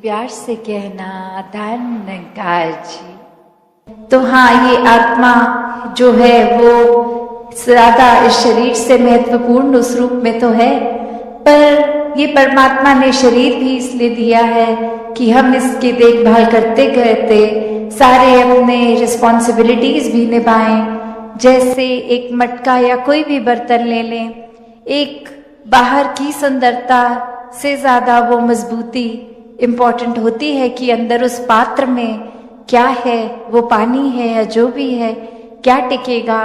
प्यार से कहना धन्यकार जी। तो हाँ, ये आत्मा जो है वो ज्यादा इस शरीर से महत्वपूर्ण उस रूप में तो है, पर ये परमात्मा ने शरीर भी इसलिए दिया है कि हम इसकी देखभाल करते करते सारे अपने रिस्पॉन्सिबिलिटीज भी निभाएं। जैसे एक मटका या कोई भी बर्तन ले लें, एक बाहर की सुंदरता से ज्यादा वो मजबूती इम्पॉर्टेंट होती है कि अंदर उस पात्र में क्या है, वो पानी है या जो भी है, क्या टिकेगा।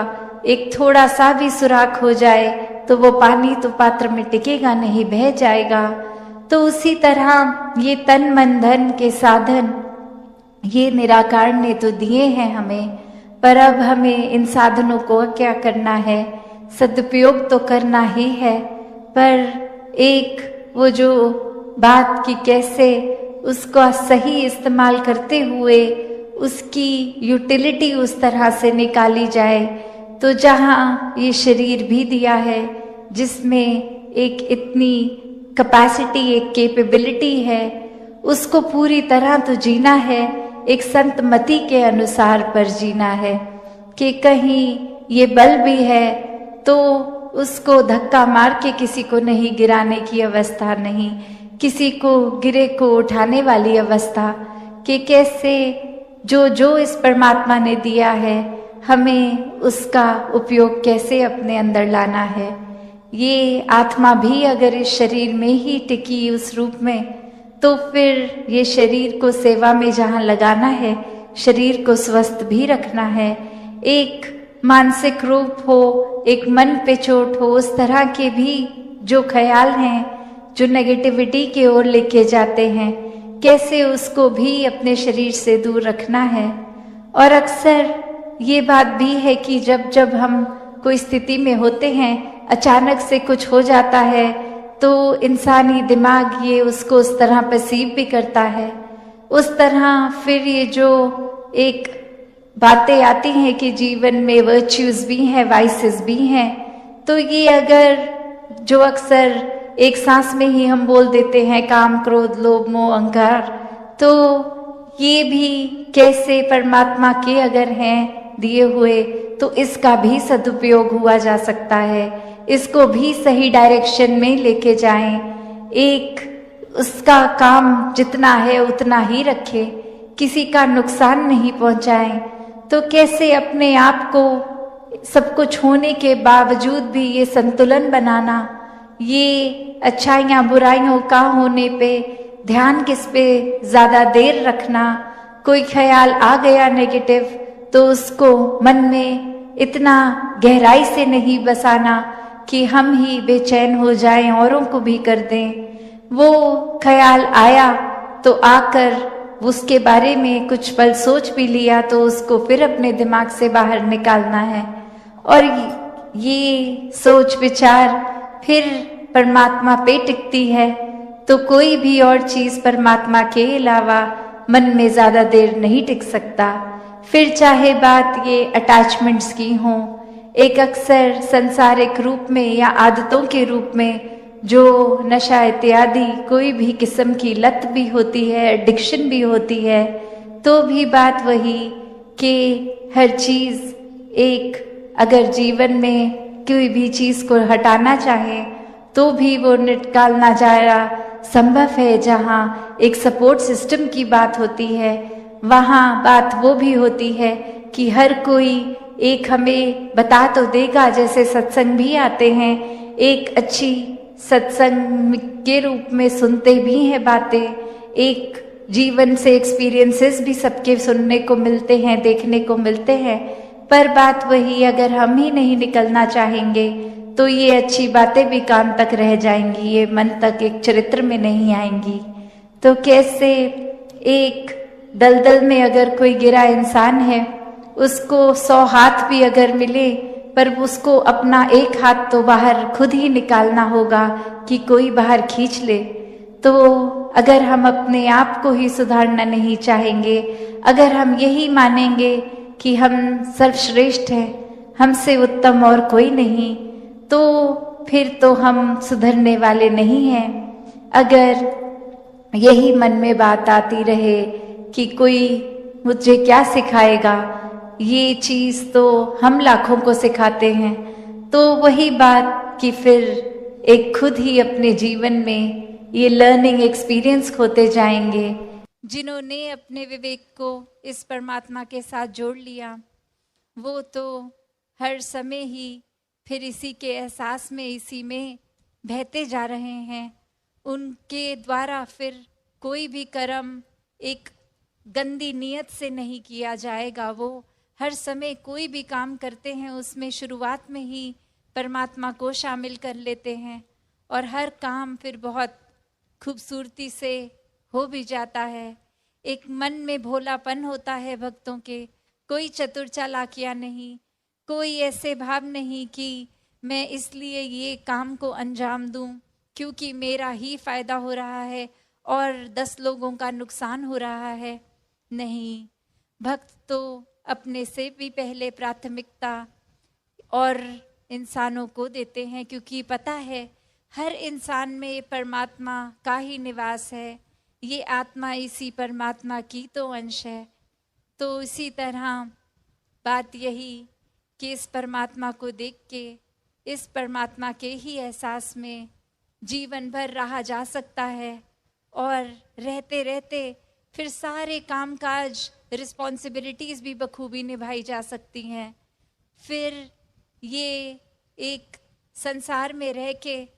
एक थोड़ा सा भी सुराख हो जाए तो वो पानी तो पात्र में टिकेगा नहीं, बह जाएगा। तो उसी तरह ये तन मन धन के साधन ये निराकार ने तो दिए हैं हमें, पर अब हमें इन साधनों को क्या करना है, सदुपयोग तो करना ही है। पर एक वो जो बात कि कैसे उसका सही इस्तेमाल करते हुए उसकी यूटिलिटी उस तरह से निकाली जाए, तो जहाँ ये शरीर भी दिया है जिसमें एक इतनी कैपेसिटी, एक कैपेबिलिटी है, उसको पूरी तरह तो जीना है, एक संत मति के अनुसार पर जीना है कि कहीं ये बल भी है तो उसको धक्का मार के किसी को नहीं गिराने की अवस्था नहीं, किसी को गिरे को उठाने वाली अवस्था, कि कैसे जो जो इस परमात्मा ने दिया है हमें उसका उपयोग कैसे अपने अंदर लाना है। ये आत्मा भी अगर इस शरीर में ही टिकी उस रूप में, तो फिर ये शरीर को सेवा में जहाँ लगाना है, शरीर को स्वस्थ भी रखना है, एक मानसिक रूप हो, एक मन पे चोट हो, उस तरह के भी जो ख्याल हैं जो नेगेटिविटी की ओर लेके जाते हैं, कैसे उसको भी अपने शरीर से दूर रखना है। और अक्सर ये बात भी है कि जब जब हम कोई स्थिति में होते हैं, अचानक से कुछ हो जाता है, तो इंसानी दिमाग ये उसको उस तरह परसीव भी करता है। उस तरह फिर ये जो एक बातें आती हैं कि जीवन में वर्च्यूज भी हैं, वाइसेस भी हैं, तो ये अगर जो अक्सर एक सांस में ही हम बोल देते हैं काम क्रोध लोभ मोह अहंकार, तो ये भी कैसे परमात्मा के अगर हैं दिए हुए, तो इसका भी सदुपयोग हुआ जा सकता है, इसको भी सही डायरेक्शन में लेके जाएं। एक उसका काम जितना है उतना ही रखे, किसी का नुकसान नहीं पहुंचाएं। तो कैसे अपने आप को सब कुछ होने के बावजूद भी ये संतुलन बनाना, ये अच्छाइयाँ बुराइयों का होने पे ध्यान किस पे ज्यादा देर रखना, कोई ख्याल आ गया नेगेटिव तो उसको मन में इतना गहराई से नहीं बसाना कि हम ही बेचैन हो जाएं, औरों को भी कर दें। वो ख्याल आया तो आकर उसके बारे में कुछ पल सोच भी लिया तो उसको फिर अपने दिमाग से बाहर निकालना है। और ये सोच विचार फिर परमात्मा पे टिकती है, तो कोई भी और चीज परमात्मा के अलावा मन में ज्यादा देर नहीं टिक सकता। फिर चाहे बात ये अटैचमेंट्स की हो, एक अक्सर संसारिक रूप में या आदतों के रूप में जो नशा इत्यादि कोई भी किस्म की लत भी होती है, एडिक्शन भी होती है, तो भी बात वही कि हर चीज एक अगर जीवन में कोई भी चीज को हटाना चाहे तो भी वो निकालना जाना संभव है। जहाँ एक सपोर्ट सिस्टम की बात होती है, वहाँ बात वो भी होती है कि हर कोई एक हमें बता तो देगा, जैसे सत्संग भी आते हैं, एक अच्छी सत्संग के रूप में सुनते भी हैं बातें, एक जीवन से एक्सपीरियंसेस भी सबके सुनने को मिलते हैं, देखने को मिलते हैं। पर बात वही, अगर हम ही नहीं निकलना चाहेंगे तो ये अच्छी बातें भी कान तक रह जाएंगी, ये मन तक एक चरित्र में नहीं आएंगी। तो कैसे एक दलदल में अगर कोई गिरा इंसान है, उसको 100 हाथ भी अगर मिले, पर उसको अपना एक हाथ तो बाहर खुद ही निकालना होगा कि कोई बाहर खींच ले। तो अगर हम अपने आप को ही सुधारना नहीं चाहेंगे, अगर हम यही मानेंगे कि हम सर्वश्रेष्ठ हैं, हमसे उत्तम और कोई नहीं, तो फिर तो हम सुधरने वाले नहीं हैं। अगर यही मन में बात आती रहे कि कोई मुझे क्या सिखाएगा, ये चीज तो हम लाखों को सिखाते हैं। तो वही बात कि फिर एक खुद ही अपने जीवन में ये लर्निंग एक्सपीरियंस होते जाएंगे। जिन्होंने अपने विवेक को इस परमात्मा के साथ जोड़ लिया, वो तो हर समय ही फिर इसी के एहसास में, इसी में बहते जा रहे हैं। उनके द्वारा फिर कोई भी कर्म एक गंदी नीयत से नहीं किया जाएगा। वो हर समय कोई भी काम करते हैं उसमें शुरुआत में ही परमात्मा को शामिल कर लेते हैं, और हर काम फिर बहुत खूबसूरती से हो भी जाता है। एक मन में भोलापन होता है भक्तों के, कोई चतुर चालाकियाँ नहीं, कोई ऐसे भाव नहीं कि मैं इसलिए ये काम को अंजाम दूं क्योंकि मेरा ही फायदा हो रहा है और 10 लोगों का नुकसान हो रहा है। नहीं, भक्त तो अपने से भी पहले प्राथमिकता और इंसानों को देते हैं, क्योंकि पता है हर इंसान में परमात्मा का ही निवास है। ये आत्मा इसी परमात्मा की तो अंश है। तो इसी तरह बात यही कि इस परमात्मा को देख के, इस परमात्मा के ही एहसास में जीवन भर रहा जा सकता है, और रहते रहते फिर सारे कामकाज, रिस्पॉन्सिबिलिटीज़ भी बखूबी निभाई जा सकती हैं। फिर ये एक संसार में रह के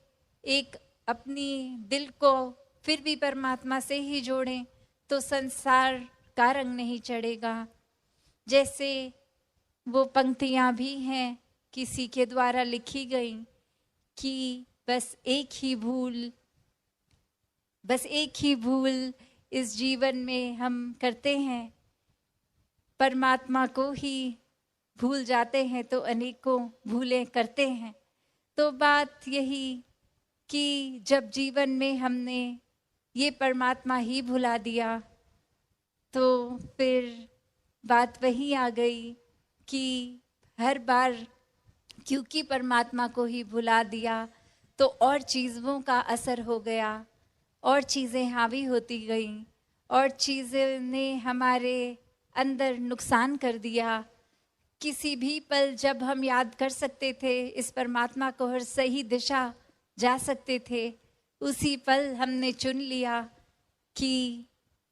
एक अपनी दिल को फिर भी परमात्मा से ही जोड़ें तो संसार का रंग नहीं चढ़ेगा। जैसे वो पंक्तियाँ भी हैं किसी के द्वारा लिखी गई कि बस एक ही भूल इस जीवन में हम करते हैं, परमात्मा को ही भूल जाते हैं तो अनेकों भूलें करते हैं। तो बात यही कि जब जीवन में हमने ये परमात्मा ही भुला दिया तो फिर बात वही आ गई कि हर बार क्योंकि परमात्मा को ही भुला दिया तो और चीज़ों का असर हो गया, और चीज़ें हावी होती गईं, और चीज़ें ने हमारे अंदर नुकसान कर दिया। किसी भी पल जब हम याद कर सकते थे इस परमात्मा को, हर सही दिशा जा सकते थे, उसी पल हमने चुन लिया कि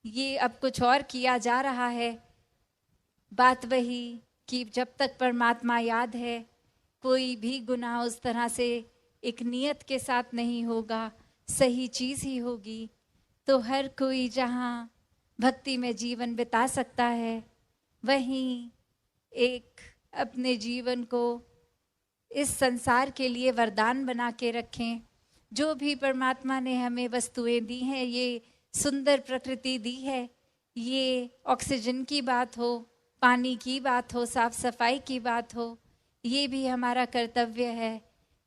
ये अब कुछ और किया जा रहा है। बात वही कि जब तक परमात्मा याद है, कोई भी गुनाह उस तरह से एक नियत के साथ नहीं होगा, सही चीज़ ही होगी। तो हर कोई जहाँ भक्ति में जीवन बिता सकता है, वहीं एक अपने जीवन को इस संसार के लिए वरदान बना के रखें। जो भी परमात्मा ने हमें वस्तुएं दी हैं, ये सुंदर प्रकृति दी है, ये ऑक्सीजन की बात हो, पानी की बात हो, साफ सफाई की बात हो, ये भी हमारा कर्तव्य है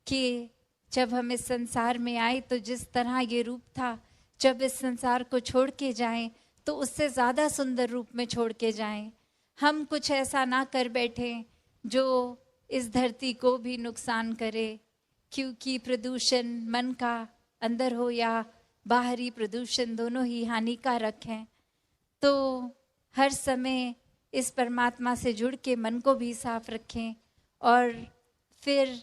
कि जब हम इस संसार में आए तो जिस तरह ये रूप था, जब इस संसार को छोड़ के जाएं तो उससे ज़्यादा सुंदर रूप में छोड़ के जाएं। हम कुछ ऐसा ना कर बैठें जो इस धरती को भी नुकसान करे, क्योंकि प्रदूषण मन का अंदर हो या बाहरी प्रदूषण, दोनों ही हानिकारक हैं। तो हर समय इस परमात्मा से जुड़ के मन को भी साफ रखें, और फिर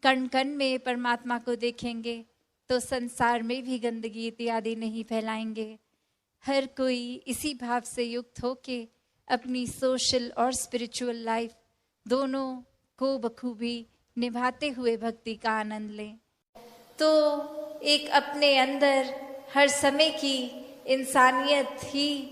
कण कण में परमात्मा को देखेंगे तो संसार में भी गंदगी इत्यादि नहीं फैलाएंगे। हर कोई इसी भाव से युक्त होके अपनी सोशल और स्पिरिचुअल लाइफ दोनों को बखूबी निभाते हुए भक्ति का आनंद लें। तो एक अपने अंदर हर समय की इंसानियत ही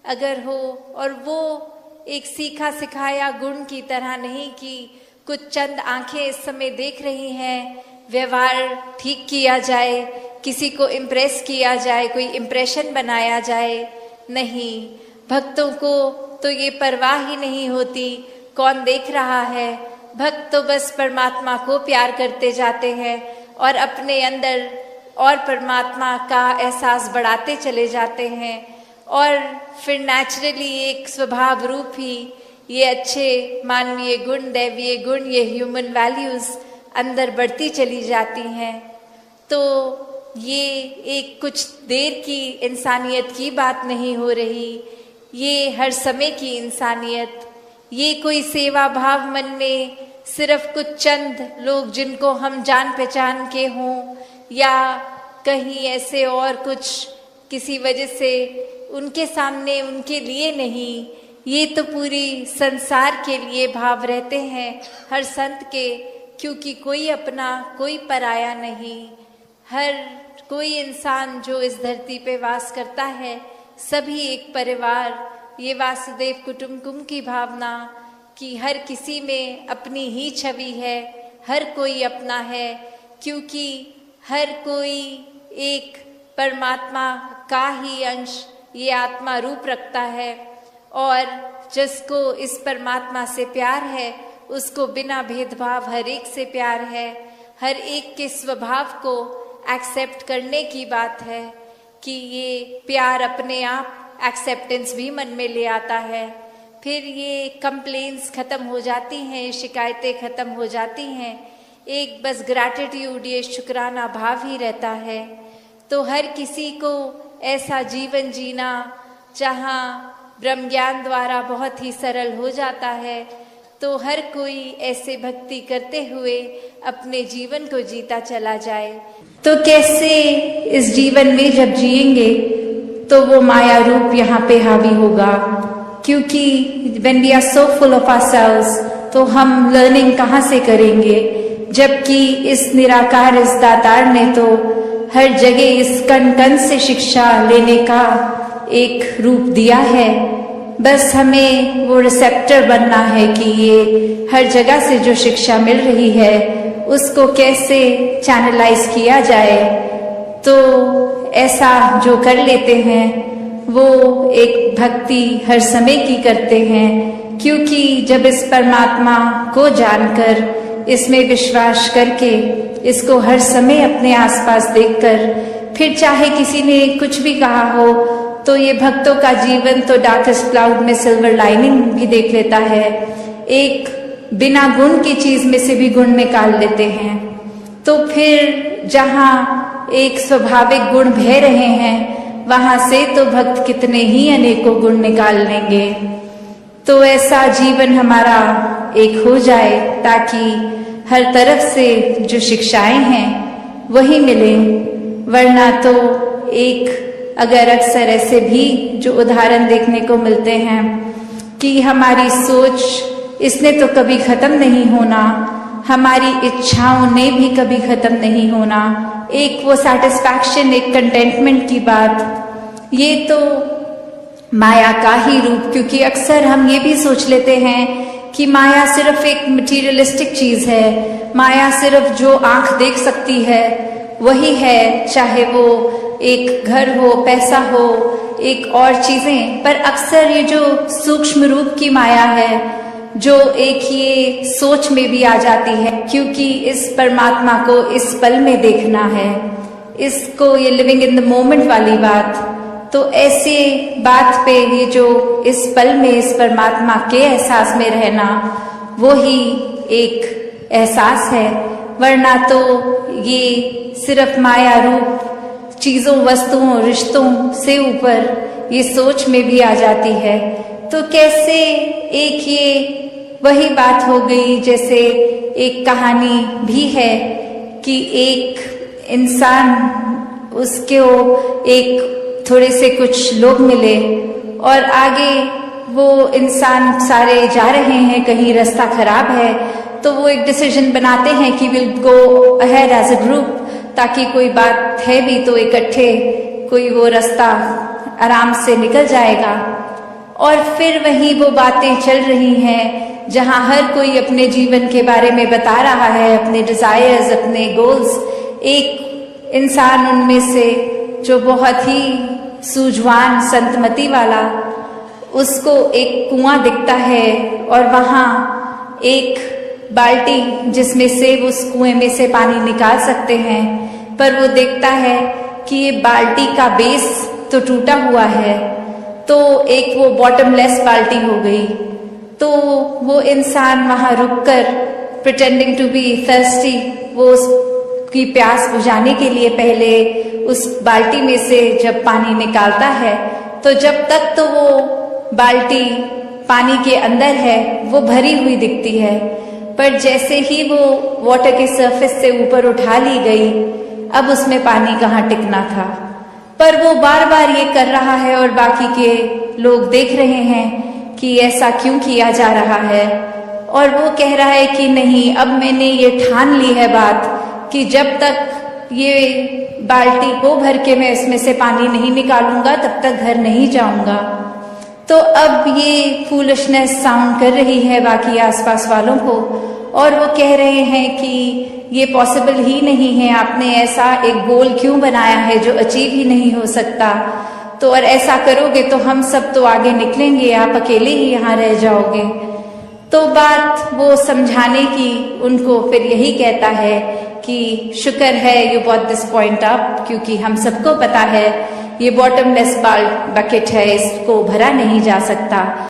अगर हो, और वो एक सीखा सिखाया गुण की तरह नहीं कि कुछ चंद आंखें इस समय देख रही हैं, व्यवहार ठीक किया जाए, किसी को इम्प्रेस किया जाए, कोई इम्प्रेशन बनाया जाए। नहीं, भक्तों को तो ये परवाह ही नहीं होती कौन देख रहा है। भक्त तो बस परमात्मा को प्यार करते जाते हैं और अपने अंदर और परमात्मा का एहसास बढ़ाते चले जाते हैं, और फिर नेचुरली एक स्वभाव रूप ही ये अच्छे मानवीय गुण, दैवीय गुण, ये ह्यूमन वैल्यूज़ अंदर बढ़ती चली जाती हैं। तो ये एक कुछ देर की इंसानियत की बात नहीं हो रही, ये हर समय की इंसानियत। ये कोई सेवा भाव मन में सिर्फ कुछ चंद लोग जिनको हम जान पहचान के हों या कहीं ऐसे और कुछ किसी वजह से उनके सामने उनके लिए नहीं, ये तो पूरी संसार के लिए भाव रहते हैं हर संत के, क्योंकि कोई अपना कोई पराया नहीं। हर कोई इंसान जो इस धरती पे वास करता है सभी एक परिवार, ये वासुदेव कुटुंबकम की भावना कि हर किसी में अपनी ही छवि है, हर कोई अपना है, क्योंकि हर कोई एक परमात्मा का ही अंश ये आत्मा रूप रखता है। और जिसको इस परमात्मा से प्यार है उसको बिना भेदभाव हर एक से प्यार है। हर एक के स्वभाव को एक्सेप्ट करने की बात है कि ये प्यार अपने आप एक्सेप्टेंस भी मन में ले आता है। फिर ये कंप्लेंट्स खत्म हो जाती हैं, शिकायतें खत्म हो जाती हैं, एक बस ग्रैटिट्यूड ये शुक्राना भाव ही रहता है। तो हर किसी को ऐसा जीवन जीना जहाँ ब्रह्म ज्ञान द्वारा बहुत ही सरल हो जाता है, तो हर कोई ऐसे भक्ति करते हुए अपने जीवन को जीता चला जाए। तो कैसे इस जीवन में जब जिएंगे तो वो माया रूप यहाँ पे हावी होगा, क्योंकि when we are so full of ourselves तो हम लर्निंग कहाँ से करेंगे, जबकि इस निराकार इस दातार ने तो हर जगह इस कण कण से शिक्षा लेने का एक रूप दिया है। बस हमें वो रिसेप्टर बनना है कि ये हर जगह से जो शिक्षा मिल रही है उसको कैसे चैनलाइज किया जाए। तो ऐसा जो कर लेते हैं वो एक भक्ति हर समय की करते हैं, क्योंकि जब इस परमात्मा को जानकर इसमें विश्वास करके इसको हर समय अपने आसपास देखकर फिर चाहे किसी ने कुछ भी कहा हो तो ये भक्तों का जीवन तो डार्केस्ट क्लाउड में सिल्वर लाइनिंग भी देख लेता है। एक बिना गुण की चीज में से भी गुण निकाल लेते हैं। तो फिर जहाँ एक स्वाभाविक गुण बह रहे हैं वहां से तो भक्त कितने ही अनेकों गुण निकाल लेंगे। तो ऐसा जीवन हमारा एक हो जाए ताकि हर तरफ से जो शिक्षाएं हैं वही मिले। वरना तो एक अगर अक्सर ऐसे भी जो उदाहरण देखने को मिलते हैं कि हमारी सोच इसने तो कभी खत्म नहीं होना, हमारी इच्छाओं ने भी कभी खत्म नहीं होना, एक वो सैटिस्फैक्शन एक कंटेंटमेंट की बात, ये तो माया का ही रूप। क्योंकि अक्सर हम ये भी सोच लेते हैं कि माया सिर्फ एक मटीरियलिस्टिक चीज है, माया सिर्फ जो आंख देख सकती है वही है, चाहे वो एक घर हो, पैसा हो, एक और चीजें। पर अक्सर ये जो सूक्ष्म रूप की माया है जो एक ये सोच में भी आ जाती है, क्योंकि इस परमात्मा को इस पल में देखना है, इसको ये लिविंग इन द मोमेंट वाली बात। तो ऐसे बात पे ये जो इस पल में इस परमात्मा के एहसास में रहना वो ही एक एहसास है। वरना तो ये सिर्फ माया रूप चीजों, वस्तुओं, रिश्तों से ऊपर ये सोच में भी आ जाती है। तो कैसे एक ये वही बात हो गई, जैसे एक कहानी भी है कि एक इंसान उसको एक थोड़े से कुछ लोग मिले और आगे वो इंसान सारे जा रहे हैं, कहीं रास्ता खराब है, तो वो एक डिसीजन बनाते हैं कि will go ahead as a group, ताकि कोई बात है भी तो इकट्ठे कोई वो रास्ता आराम से निकल जाएगा। और फिर वही वो बातें चल रही हैं जहां हर कोई अपने जीवन के बारे में बता रहा है, अपने डिजायर्स, अपने गोल्स। एक इंसान उनमें से जो बहुत ही सूझवान संतमति वाला, उसको एक कुआं दिखता है और वहां एक बाल्टी जिसमें से वो उस कुएं में से पानी निकाल सकते हैं, पर वो देखता है कि ये बाल्टी का बेस तो टूटा हुआ है, तो एक वो बॉटमलेस बाल्टी हो गई। तो वो इंसान वहां रुककर प्रिटेंडिंग टू बी थर्स्टी, वो उसकी प्यास बुझाने के लिए पहले उस बाल्टी में से जब पानी निकालता है तो जब तक तो वो बाल्टी पानी के अंदर है वो भरी हुई दिखती है, पर जैसे ही वो वाटर के सरफेस से ऊपर उठा ली गई, अब उसमें पानी कहाँ टिकना था। पर वो बार बार ये कर रहा है और बाकी के लोग देख रहे हैं कि ऐसा क्यों किया जा रहा है। और वो कह रहा है कि नहीं, अब मैंने ये ठान ली है बात कि जब तक ये बाल्टी को भर के मैं इसमें से पानी नहीं निकालूंगा तब तक घर नहीं जाऊंगा। तो अब ये फूलिशनेस साउंड कर रही है बाकी आसपास वालों को, और वो कह रहे हैं कि ये पॉसिबल ही नहीं है, आपने ऐसा एक गोल क्यों बनाया है जो अचीव ही नहीं हो सकता। तो और ऐसा करोगे तो हम सब तो आगे निकलेंगे, आप अकेले ही यहाँ रह जाओगे। तो बात वो समझाने की उनको फिर यही कहता है कि शुक्र है you bought this point up, क्योंकि हम सबको पता है ये बॉटमलेस बकेट है, इसको भरा नहीं जा सकता।